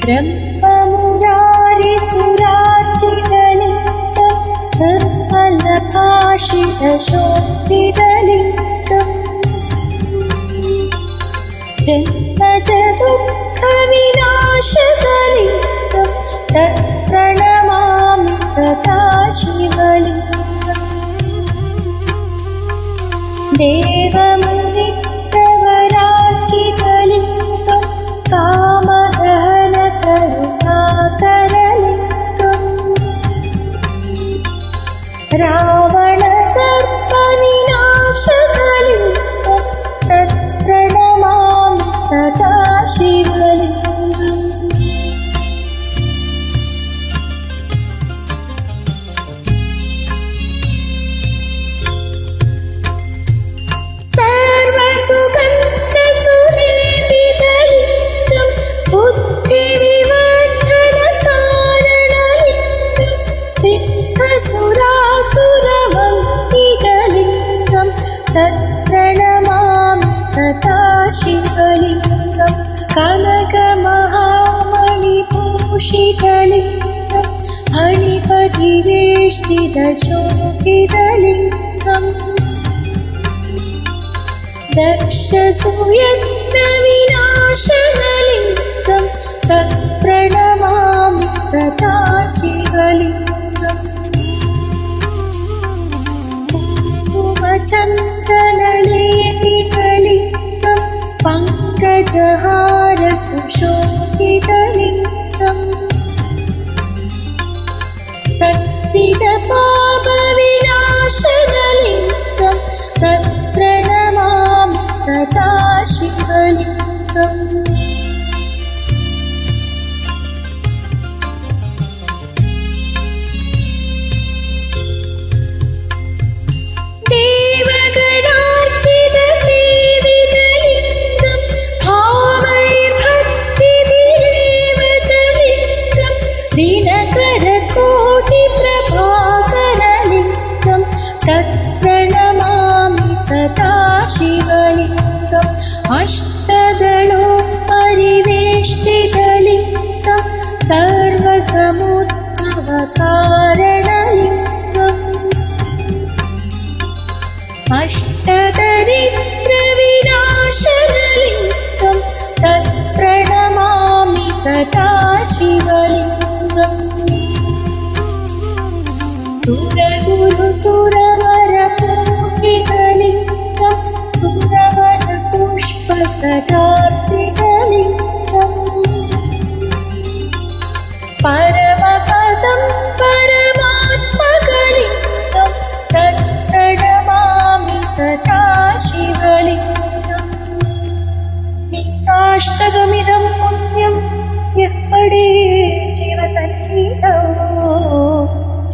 ब्रह्ममुरारिसुरार्चितलिङ्गं निर्मलभाषितशोभितलिङ्गम् जन्मजदुःखविनाशकलिङ्गं तत्प्रणमामि सदा शिवलिङ्गम् देवमुनिप्रवरार्चितलिङ्गं कामदहनकरुणाकरलिङ्गम् रावणदर्पविनाशकलिङ्गं तत्प्रणमामि सदा शिवलिङ्गम् सर्वसुगन्धसुलेपितलिङ्गं बुद्धिविवर्धनकारणलिङ्गं सिद्धसुरासुरवन्दितलिङ्गं तत्प्रणमामि सदा शिवलिङ्गं कनकमहामणिभूषितलिङ्गं फणिपतिवेष्टितशोभितलिङ्गम् दक्षसूयज्ञविनाशकलिङ्गं तत्प्रणमामि सदा शिवलिङ्गम् कुङ्कुमचन्दनलेपितलिङ्गं पङ्कजहारसुशोभितलिङ्गम् सत्सिदपापविनाशकलिङ्गं तत्प्रणमामि सदा शिवलिङ्गम् देवगणार्चितसेवितलिङ्गं भावैर्भक्तिभिरेव च लिङ्गं दिनकरकोटिप्रभाकरलिङ्गं तत्प्रणमामि सदा शिवलिङ्गम् अष्टदलोपरिवेष्टितलिङ्गं सर्वसमुद्भवकारणलिङ्गम् अष्टदरिद्रविनाशकलिङ्गं तत्प्रणमामि सदा शिवलिङ्गम् सुरगुरुसुरवरपूजितलिङ्गं सुरवरपुष्पसदार्चितलिङ्गम् परमपदं परमात्मकलिङ्गं तत्प्रणमामि सदा शिवलिङ्गम् नित्याष्टकमिदं पुण्यं यः पठेत् शिवसन्निधौ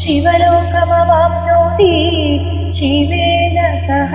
शिवलोकमवाप्नोति शिवेन सह